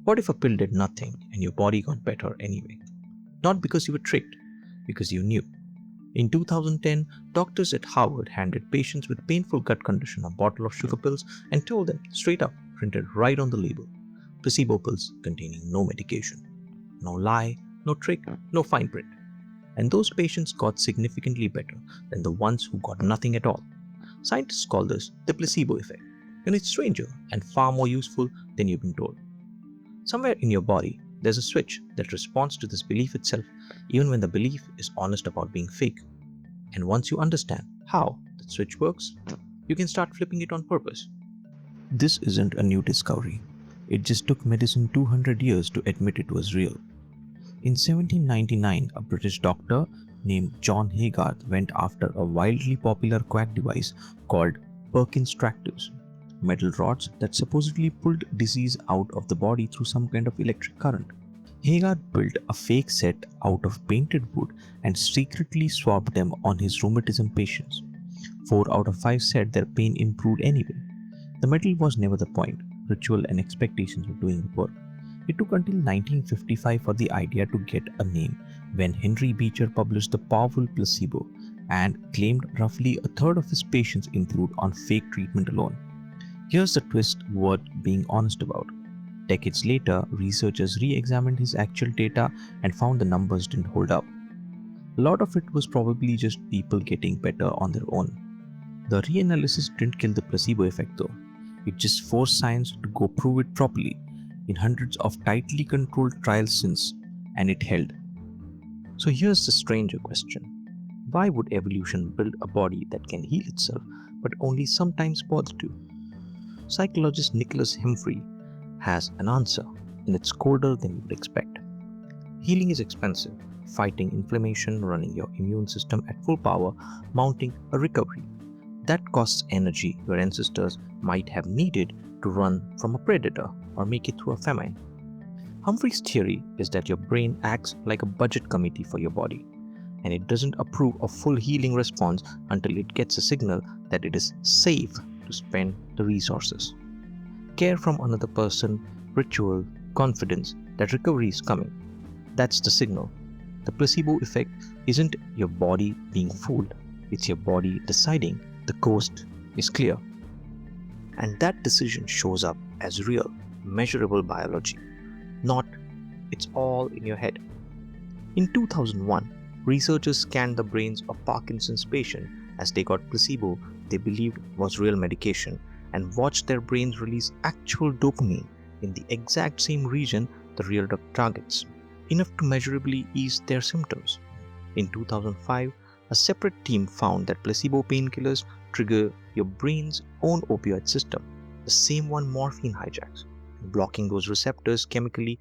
What if a pill did nothing and your body got better anyway? Not because you were tricked, because you knew. In 2010, doctors at Harvard handed patients with painful gut condition a bottle of sugar pills and told them straight up, printed right on the label, placebo pills containing no medication. No lie, no trick, no fine print. And those patients got significantly better than the ones who got nothing at all. Scientists call this the placebo effect, and it's stranger and far more useful than you've been told. Somewhere in your body, there's a switch that responds to this belief itself, even when the belief is honest about being fake. And once you understand how that switch works, you can start flipping it on purpose. This isn't a new discovery. It just took medicine 200 years to admit it was real. In 1799, a British doctor named John Haygarth went after a wildly popular quack device called Perkins tractors, metal rods that supposedly pulled disease out of the body through some kind of electric current. Haygarth built a fake set out of painted wood and secretly swapped them on his rheumatism patients. 4 out of 5 said their pain improved anyway. The metal was never the point, ritual and expectations were doing the work. It took until 1955 for the idea to get a name when Henry Beecher published The Powerful Placebo and claimed roughly a third of his patients improved on fake treatment alone. Here's the twist worth being honest about. Decades later, researchers re-examined his actual data and found the numbers didn't hold up. A lot of it was probably just people getting better on their own. The reanalysis didn't kill the placebo effect though. It just forced science to go prove it properly in hundreds of tightly controlled trials since, and it held. So here's the stranger question. Why would evolution build a body that can heal itself but only sometimes bother to? Psychologist Nicholas Humphrey has an answer, and it's colder than you would expect. Healing is expensive. Fighting inflammation, running your immune system at full power, mounting a recovery. That costs energy your ancestors might have needed to run from a predator or make it through a famine. Humphrey's theory is that your brain acts like a budget committee for your body, and it doesn't approve a full healing response until it gets a signal that it is safe to spend the resources. Care from another person, ritual, confidence that recovery is coming. That's the signal. The placebo effect isn't your body being fooled, it's your body deciding the coast is clear. And that decision shows up as real, measurable biology, not it's all in your head. In 2001, researchers scanned the brains of Parkinson's patients as they got placebo they believed was real medication and watched their brains release actual dopamine in the exact same region the real drug targets, enough to measurably ease their symptoms. In 2005, a separate team found that placebo painkillers trigger your brain's own opioid system, the same one morphine hijacks. Blocking those receptors chemically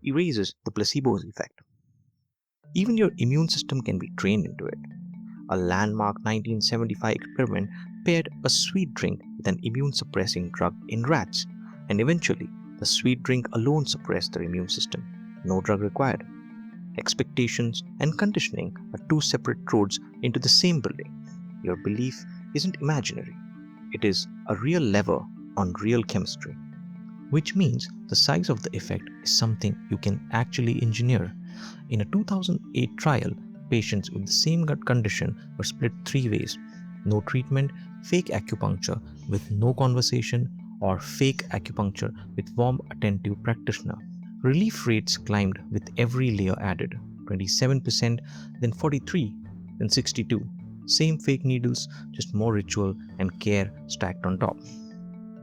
erases the placebo's effect. Even your immune system can be trained into it. A landmark 1975 experiment paired a sweet drink with an immune suppressing drug in rats, and eventually, the sweet drink alone suppressed their immune system. No drug required. Expectations and conditioning are two separate roads into the same building. Your belief isn't imaginary, it is a real lever on real chemistry. Which means the size of the effect is something you can actually engineer. In a 2008 trial, patients with the same gut condition were split 3 ways: no treatment, fake acupuncture with no conversation, or fake acupuncture with warm, attentive practitioner. Relief rates climbed with every layer added: 27%, then 43, then 62. Same fake needles, just more ritual and care stacked on top.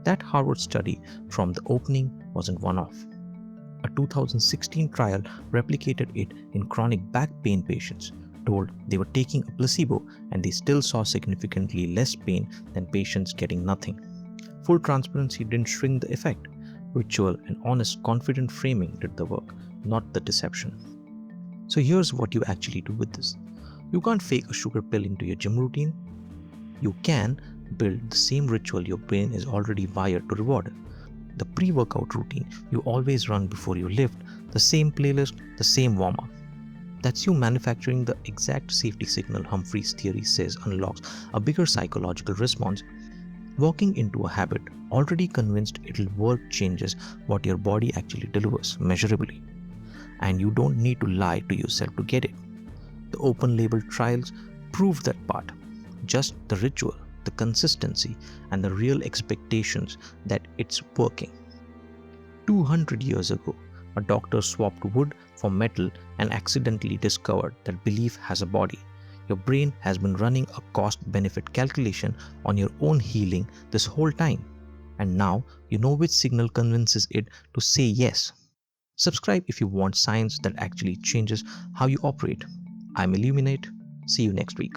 That Harvard study from the opening wasn't one-off. A 2016 trial replicated it in chronic back pain patients, told they were taking a placebo and they still saw significantly less pain than patients getting nothing. Full transparency didn't shrink the effect. Ritual and honest, confident framing did the work, not the deception. So here's what you actually do with this. You can't fake a sugar pill into your gym routine. You can build the same ritual your brain is already wired to reward. The pre-workout routine you always run before you lift, the same playlist, the same warm-up. That's you manufacturing the exact safety signal Humphrey's theory says unlocks a bigger psychological response. Walking into a habit already convinced it'll work changes what your body actually delivers measurably. And you don't need to lie to yourself to get it. The open label trials prove that part. Just the ritual, the consistency, and the real expectations that it's working. 200 years ago, a doctor swapped wood for metal and accidentally discovered that belief has a body. Your brain has been running a cost benefit calculation on your own healing this whole time. And now you know which signal convinces it to say yes. Subscribe if you want science that actually changes how you operate. I'm Illuminate. See you next week.